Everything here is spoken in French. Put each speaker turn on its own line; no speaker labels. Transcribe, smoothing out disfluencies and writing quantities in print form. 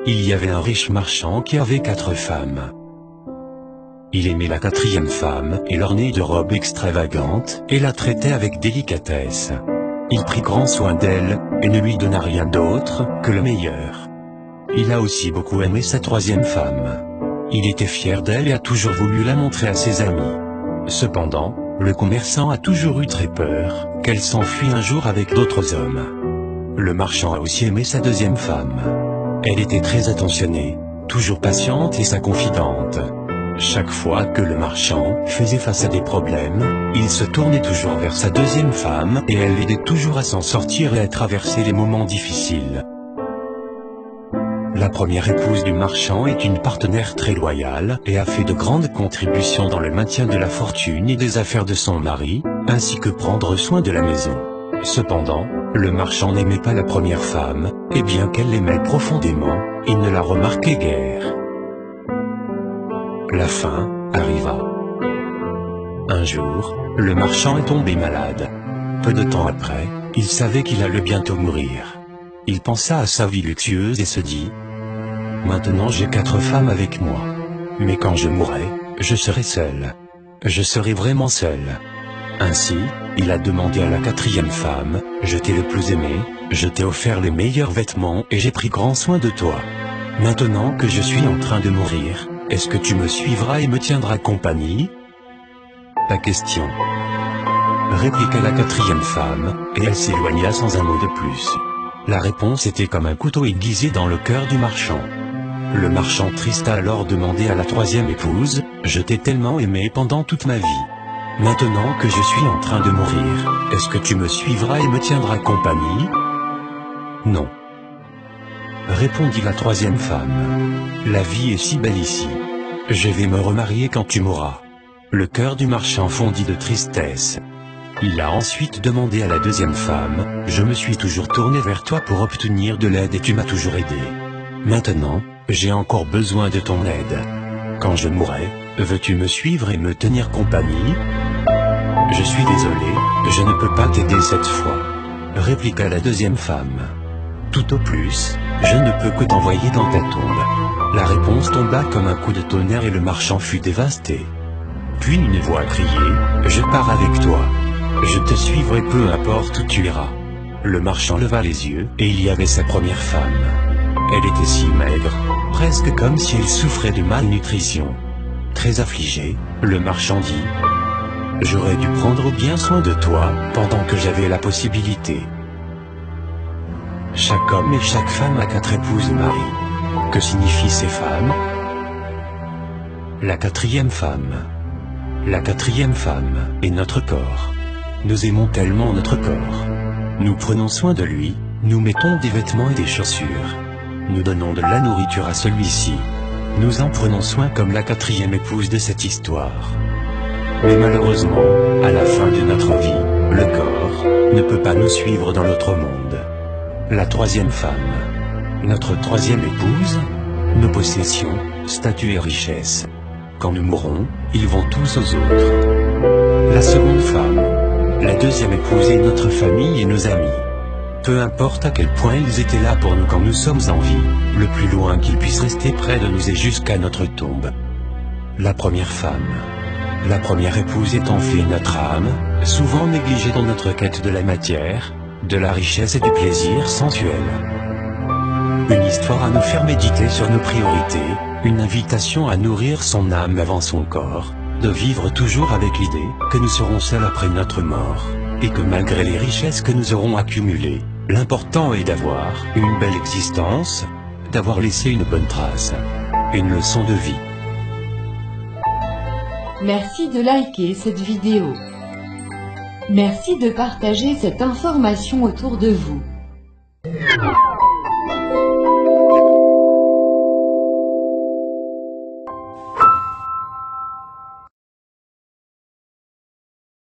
il y avait un riche marchand qui avait 4 femmes. Il aimait la 4e femme et l'ornait de robes extravagantes et la traitait avec délicatesse. Il prit grand soin d'elle et ne lui donna rien d'autre que le meilleur. Il a aussi beaucoup aimé sa 3e femme. Il était fier d'elle et a toujours voulu la montrer à ses amis. Cependant, le commerçant a toujours eu très peur qu'elle s'enfuit un jour avec d'autres hommes. Le marchand a aussi aimé sa 2e femme. Elle était très attentionnée, toujours patiente et sa confidente. Chaque fois que le marchand faisait face à des problèmes, il se tournait toujours vers sa 2e femme et elle l'aidait toujours à s'en sortir et à traverser les moments difficiles. La première épouse du marchand est une partenaire très loyale et a fait de grandes contributions dans le maintien de la fortune et des affaires de son mari, ainsi que prendre soin de la maison. Cependant, le marchand n'aimait pas la première femme, et bien qu'elle l'aimait profondément, il ne la remarquait guère. La fin arriva. Un jour, le marchand est tombé malade. Peu de temps après, il savait qu'il allait bientôt mourir. Il pensa à sa vie luxueuse et se dit: « Maintenant j'ai 4 femmes avec moi. Mais quand je mourrai, je serai seul. Je serai vraiment seul. » Ainsi, il a demandé à la 4e femme: « Je t'ai le plus aimé, je t'ai offert les meilleurs vêtements et j'ai pris grand soin de toi. Maintenant que je suis en train de mourir, est-ce que tu me suivras et me tiendras compagnie ?» Ta question, répliqua la 4e femme, et elle s'éloigna sans un mot de plus. La réponse était comme un couteau aiguisé dans le cœur du marchand. Le marchand triste a alors demandé à la 3e épouse: « Je t'ai tellement aimé pendant toute ma vie. Maintenant que je suis en train de mourir, est-ce que tu me suivras et me tiendras compagnie ?» Non, répondit la 3e femme. La vie est si belle ici. Je vais me remarier quand tu mourras. Le cœur du marchand fondit de tristesse. Il a ensuite demandé à la 2e femme: « Je me suis toujours tourné vers toi pour obtenir de l'aide et tu m'as toujours aidé. Maintenant, j'ai encore besoin de ton aide. Quand je mourrai, veux-tu me suivre et me tenir compagnie ?» Je suis désolé, je ne peux pas t'aider cette fois, répliqua la 2e femme. Tout au plus, je ne peux que t'envoyer dans ta tombe. La réponse tomba comme un coup de tonnerre et le marchand fut dévasté. Puis une voix criait: « Je pars avec toi. Je te suivrai peu importe où tu iras. » Le marchand leva les yeux, et il y avait sa première femme. Elle était si maigre, presque comme si elle souffrait de malnutrition. Très affligé, le marchand dit: « J'aurais dû prendre bien soin de toi, pendant que j'avais la possibilité. » Chaque homme et chaque femme a 4 épouses Marie. Que signifient ces femmes? La 4e femme. La 4e femme est notre corps. Nous aimons tellement notre corps. Nous prenons soin de lui, nous mettons des vêtements et des chaussures. Nous donnons de la nourriture à celui-ci. Nous en prenons soin comme la 4e épouse de cette histoire. Mais malheureusement, à la fin de notre vie, le corps ne peut pas nous suivre dans l'autre monde. La 3e femme, notre 3e épouse, nos possessions, statut et richesses. Quand nous mourrons, ils vont tous aux autres. La 2e femme, la 2e épouse est notre famille et nos amis. Peu importe à quel point ils étaient là pour nous quand nous sommes en vie, le plus loin qu'ils puissent rester près de nous et jusqu'à notre tombe. La 1re femme, la 1re épouse est en fait notre âme, souvent négligée dans notre quête de la matière, de la richesse et du plaisir sensuel. Une histoire à nous faire méditer sur nos priorités, une invitation à nourrir son âme avant son corps, de vivre toujours avec l'idée que nous serons seuls après notre mort, et que malgré les richesses que nous aurons accumulées, l'important est d'avoir une belle existence, d'avoir laissé une bonne trace, une leçon de vie.
Merci de liker cette vidéo. Merci de partager cette information autour de vous.